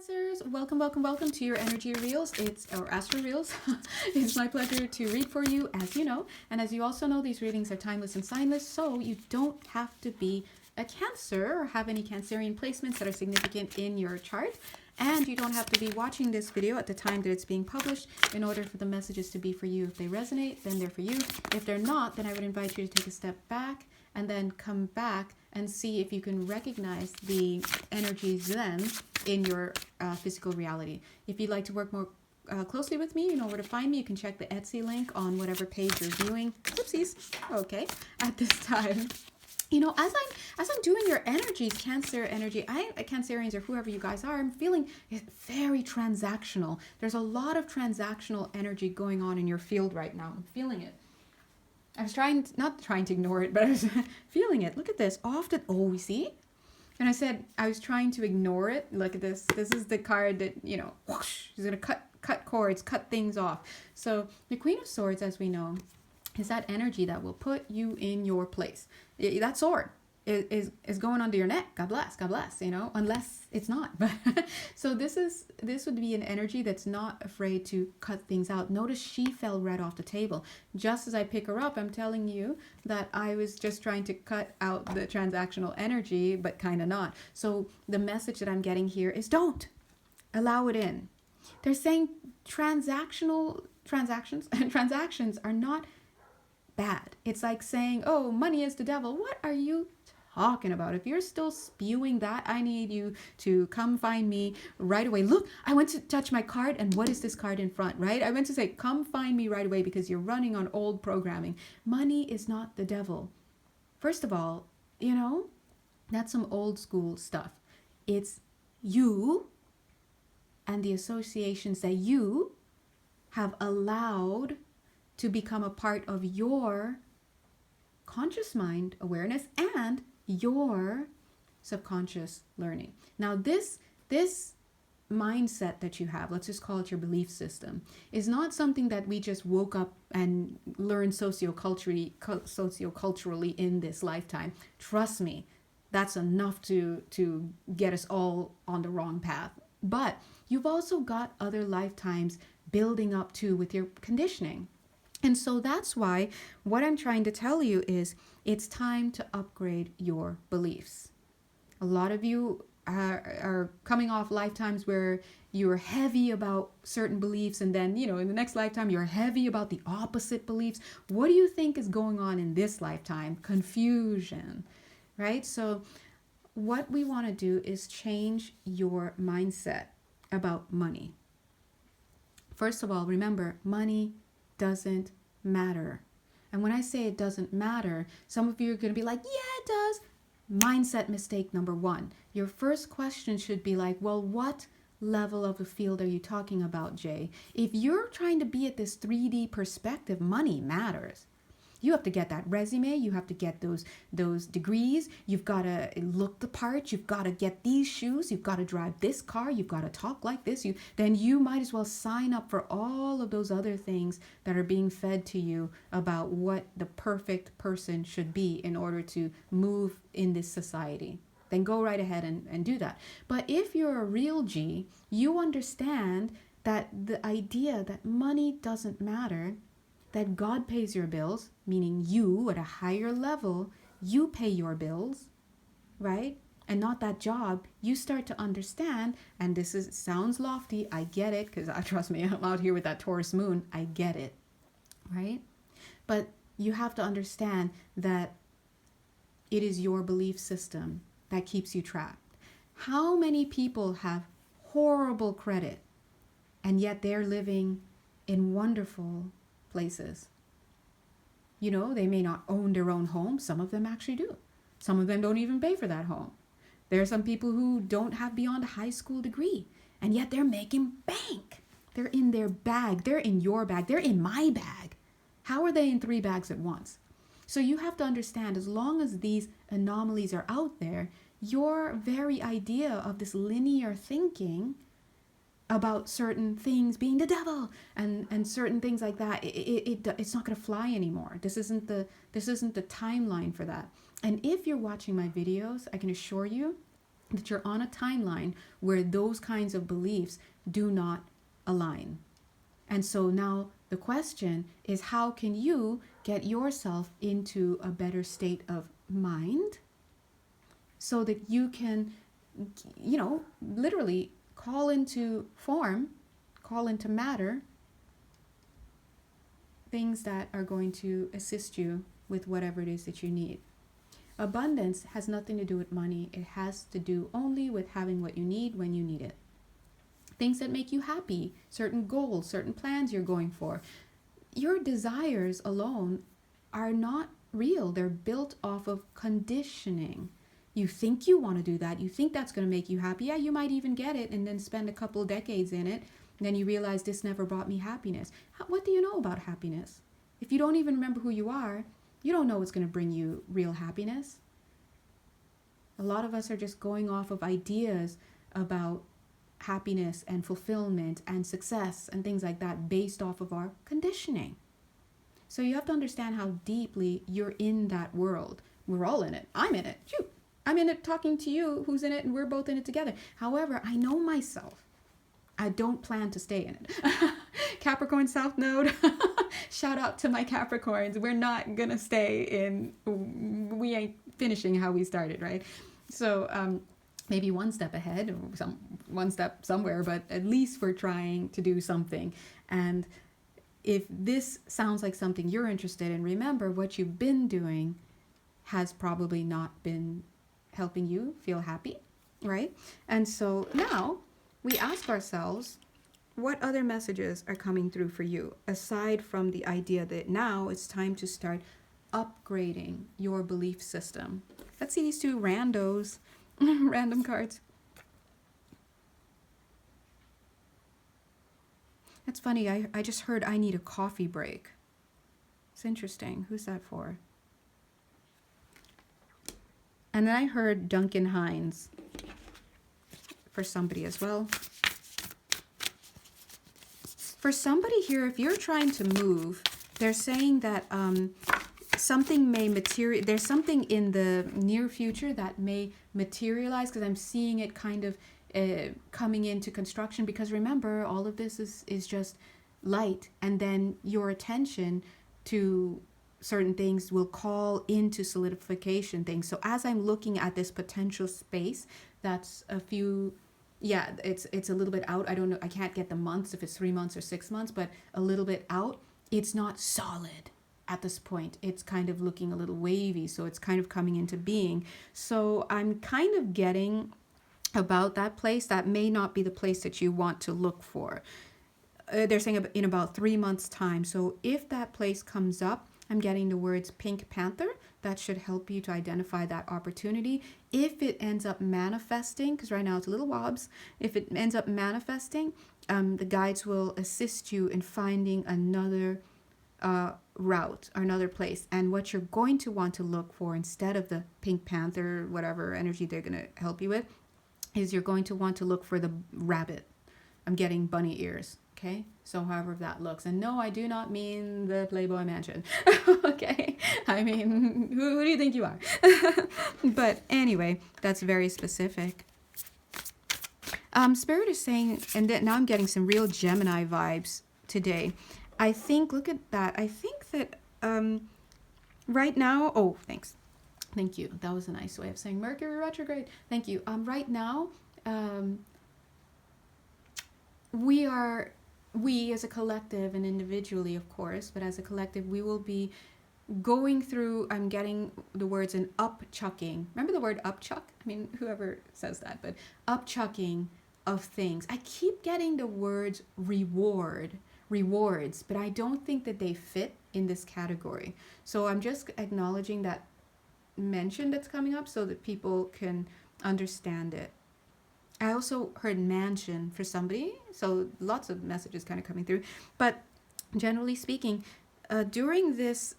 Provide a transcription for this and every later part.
Cancers, welcome to your energy reels. Or astro reels. It's my pleasure to read for you, as you know. And as you also know, these readings are timeless and signless, so you don't have to be a Cancer or have any Cancerian placements that are significant in your chart. And you don't have to be watching this video at the time that it's being published in order for the messages to be for you. If they resonate, then they're for you. If they're not, then I would invite you to take a step back and then come back and see if you can recognize the energies then in your physical reality. If you'd like to work more closely with me, you know where to find me. You can check the Etsy link on whatever page you're viewing. Oopsies. Okay. At this time, you know, as I'm doing your energies, Cancer energy, Cancerians or whoever you guys are, I'm feeling it very transactional. There's a lot of transactional energy going on in your field right now. I'm feeling it. I was not trying to ignore it, but I was feeling it. Look at this. Often, we see? And I said I was trying to ignore it. Look at this. This is the card that, you know, whoosh, is going to cut cords, cut things off. So the Queen of Swords, as we know, is that energy that will put you in your place. That sword is going under your neck. God bless, you know, unless it's not. So this would be an energy that's not afraid to cut things out. Notice she fell right off the table. Just as I pick her up, I'm telling you that I was just trying to cut out the transactional energy, but kind of not. So the message that I'm getting here is don't allow it in. They're saying transactions are not bad. It's like saying, oh, money is the devil. What are you talking about? If you're still spewing that, I need you to come find me right away. Look, I went to touch my card, and what is this card in front, right? I went to say, come find me right away because you're running on old programming. Money is not the devil. First of all, you know, that's some old school stuff. It's you and the associations that you have allowed to become a part of your conscious mind awareness and your subconscious learning. Now, this mindset that you have, let's just call it your belief system, is not something that we just woke up and learned socioculturally in this lifetime. Trust me, that's enough to get us all on the wrong path. But you've also got other lifetimes building up too with your conditioning. And so that's why what I'm trying to tell you is it's time to upgrade your beliefs. A lot of you are coming off lifetimes where you're heavy about certain beliefs, and then, you know, in the next lifetime, you're heavy about the opposite beliefs. What do you think is going on in this lifetime? Confusion, right? So what we want to do is change your mindset about money. First of all, remember, money doesn't matter. And when I say it doesn't matter, some of you are going to be like, yeah, it does. Mindset mistake number one. Your first question should be like, well, what level of the field are you talking about, Jay? If you're trying to be at this 3D perspective, money matters. You have to get that resume. You have to get those degrees. You've got to look the part. You've got to get these shoes. You've got to drive this car. You've got to talk like this. Then you might as well sign up for all of those other things that are being fed to you about what the perfect person should be in order to move in this society. Then go right ahead and do that. But if you're a real G, you understand that the idea that money doesn't matter, that God pays your bills, meaning you at a higher level, you pay your bills, right? And not that job. You start to understand, and sounds lofty, I get it, because trust me, I'm out here with that Taurus moon, I get it, right? But you have to understand that it is your belief system that keeps you trapped. How many people have horrible credit, and yet they're living in wonderful places? You know, they may not own their own home. Some of them actually do. Some of them don't even pay for that home. There are some people who don't have beyond a high school degree, and yet they're making bank. They're in their bag. They're in your bag. They're in my bag. How are they in 3 bags at once? So you have to understand, as long as these anomalies are out there, your very idea of this linear thinking about certain things being the devil and certain things like that, it's not going to fly anymore. This isn't the timeline for that. And if you're watching my videos, I can assure you that you're on a timeline where those kinds of beliefs do not align. And so now the question is, how can you get yourself into a better state of mind so that you can, literally call into form, call into matter, things that are going to assist you with whatever it is that you need. Abundance has nothing to do with money. It has to do only with having what you need when you need it. Things that make you happy, certain goals, certain plans you're going for. Your desires alone are not real. They're built off of conditioning. You think you want to do that. You think that's going to make you happy. Yeah, you might even get it and then spend a couple of decades in it. And then you realize this never brought me happiness. What do you know about happiness? If you don't even remember who you are, you don't know what's going to bring you real happiness. A lot of us are just going off of ideas about happiness and fulfillment and success and things like that based off of our conditioning. So you have to understand how deeply you're in that world. We're all in it. I'm in it. Shoot. I'm in it talking to you who's in it, and we're both in it together. However, I know myself. I don't plan to stay in it. Capricorn South Node. Shout out to my Capricorns. We're not going to stay in, we ain't finishing how we started, right? So maybe one step ahead, or one step somewhere, but at least we're trying to do something. And if this sounds like something you're interested in, remember what you've been doing has probably not been helping you feel happy, right? And so now we ask ourselves, what other messages are coming through for you, aside from the idea that now it's time to start upgrading your belief system? Let's see these two randos, random cards. That's funny. I just heard I need a coffee break. It's interesting. Who's that for? And then I heard Duncan Hines for somebody as well. For somebody here, if you're trying to move, they're saying that something may materialize. There's something in the near future that may materialize, because I'm seeing it kind of coming into construction. Because remember, all of this is just light, and then your attention to certain things will call into solidification things. So as I'm looking at this potential space, that's a few, yeah, it's a little bit out. I don't know, I can't get the months, if it's 3 months or 6 months, but a little bit out. It's not solid at this point. It's kind of looking a little wavy, so it's kind of coming into being. So I'm kind of getting about that place. That may not be the place that you want to look for. They're saying in about 3 months time. So if that place comes up, I'm getting the words Pink Panther. That should help you to identify that opportunity. If it ends up manifesting, because right now it's a little wobs, if it ends up manifesting, the guides will assist you in finding another route or another place. And what you're going to want to look for, instead of the Pink Panther, whatever energy they're going to help you with, is you're going to want to look for the rabbit. I'm getting bunny ears. Okay, so however that looks. And no, I do not mean the Playboy Mansion. Okay, I mean, who do you think you are? But anyway, that's very specific. Spirit is saying, and then now I'm getting some real Gemini vibes today. I think, look at that. I think that right now, oh, thanks. Thank you. That was a nice way of saying Mercury retrograde. Thank you. Right now, we as a collective and individually, of course, but as a collective, we will be going through, I'm getting the words an upchucking. Remember the word upchuck? I mean, whoever says that, but upchucking of things. I keep getting the words rewards, but I don't think that they fit in this category. So I'm just acknowledging that mention that's coming up so that people can understand it. I also heard mansion for somebody, so lots of messages kind of coming through. But generally speaking, during this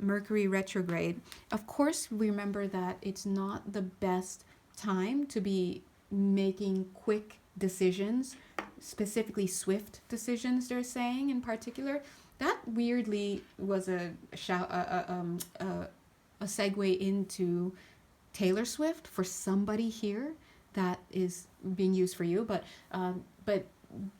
Mercury retrograde, of course, we remember that it's not the best time to be making quick decisions, specifically swift decisions, they're saying in particular. That weirdly was a segue into Taylor Swift for somebody here. that is being used for you, but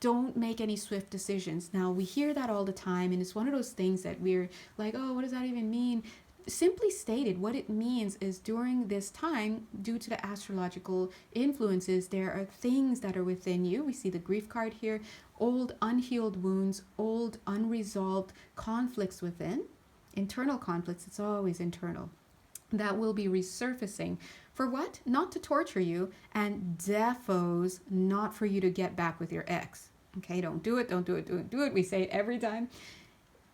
don't make any swift decisions. Now, we hear that all the time, and it's one of those things that we're like, oh, what does that even mean? Simply stated, what it means is during this time, due to the astrological influences, there are things that are within you. We see the grief card here, old unhealed wounds, old unresolved conflicts within. Internal conflicts, it's always internal, that will be resurfacing. For what? Not to torture you, and defos not for you to get back with your ex. Okay, don't do it, don't do it, don't do it. We say it every time.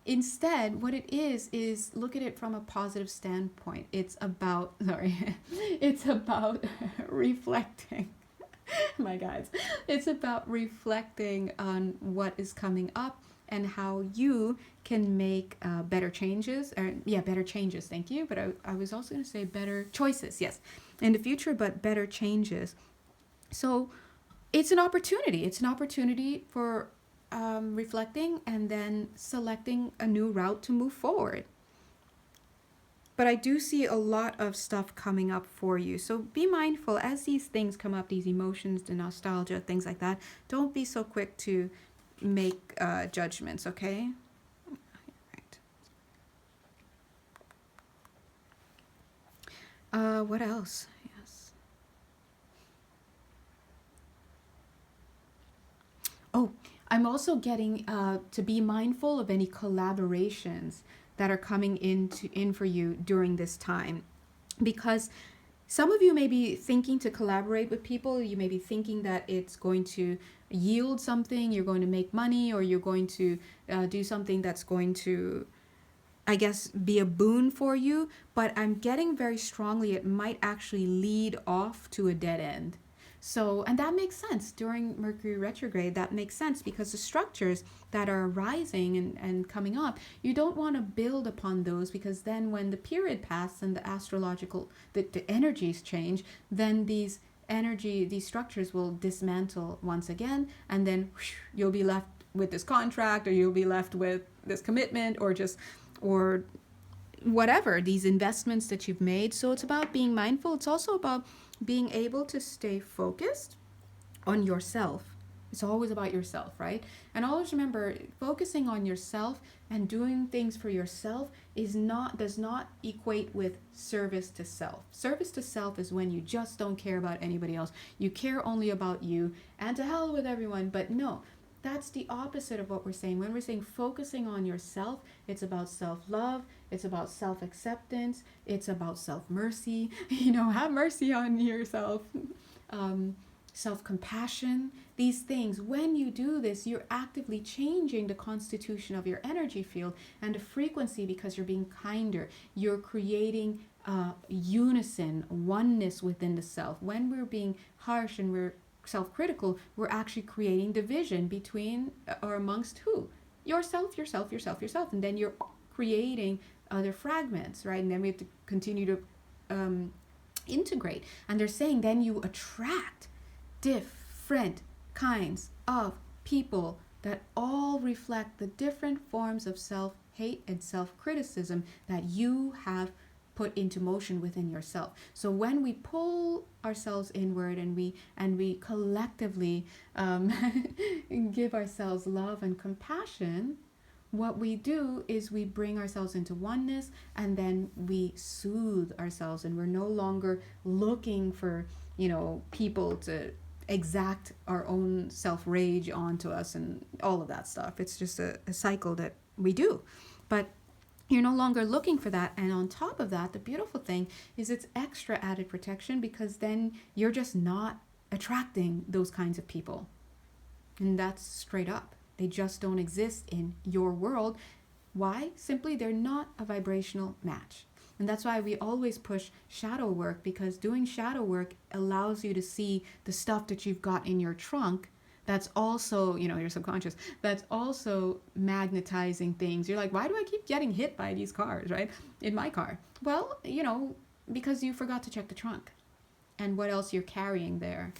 Instead, what it is look at it from a positive standpoint. It's about, it's about reflecting. My guys, it's about reflecting on what is coming up and how you can make better changes, better changes, thank you. But I was also going to say better choices, yes, in the future, but better changes. So it's an opportunity. It's an opportunity for reflecting and then selecting a new route to move forward. But I do see a lot of stuff coming up for you. So be mindful as these things come up, these emotions, the nostalgia, things like that. Don't be so quick to make judgments, okay? Right. What else? Yes. Oh, I'm also getting to be mindful of any collaborations that are coming in for you during this time, because some of you may be thinking to collaborate with people. You may be thinking that it's going to yield something, you're going to make money, or you're going to do something that's going to, I guess, be a boon for you. But I'm getting very strongly it might actually lead off to a dead end. So, and that makes sense during Mercury retrograde. That makes sense because the structures that are rising and coming up, you don't want to build upon those, because then when the period passes and the astrological, the energies change, then these structures will dismantle once again, and then you'll be left with this contract, or you'll be left with this commitment, or whatever, these investments that you've made. So it's about being mindful. It's also about being able to stay focused on yourself. It's always about yourself, right? And always remember, focusing on yourself and doing things for yourself does not equate with service to self. Service to self is when you just don't care about anybody else. You care only about you, and to hell with everyone. But no, that's the opposite of what we're saying. When we're saying focusing on yourself, it's about self-love, it's about self-acceptance, it's about self-mercy. Have mercy on yourself. Self-compassion, these things. When you do this, you're actively changing the constitution of your energy field and the frequency, because you're being kinder. You're creating unison, oneness within the self. When we're being harsh and we're self-critical, we're actually creating division between or amongst who? Yourself, yourself, yourself, yourself. And then you're creating other fragments, right? And then we have to continue to integrate. And they're saying then you attract different kinds of people that all reflect the different forms of self-hate and self-criticism that you have put into motion within yourself. So when we pull ourselves inward and we collectively give ourselves love and compassion, what we do is we bring ourselves into oneness, and then we soothe ourselves, and we're no longer looking for people to exact our own self-rage onto us and all of that stuff. It's just a cycle that we do. But you're no longer looking for that. And on top of that, the beautiful thing is it's extra added protection, because then you're just not attracting those kinds of people. And that's straight up. They just don't exist in your world. Why? Simply, they're not a vibrational match. And that's why we always push shadow work, because doing shadow work allows you to see the stuff that you've got in your trunk that's also, your subconscious, that's also magnetizing things. You're like, why do I keep getting hit by these cars, right? In my car. Well, because you forgot to check the trunk and what else you're carrying there.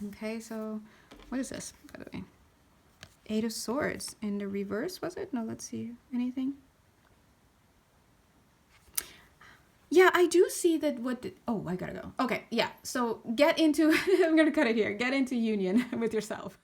Okay, so what is this, by the way? Eight of Swords in the reverse, was it? No, let's see. Anything? Yeah, I do see that oh, I gotta go. Okay, yeah. So get into, I'm gonna cut it here. Get into union with yourself.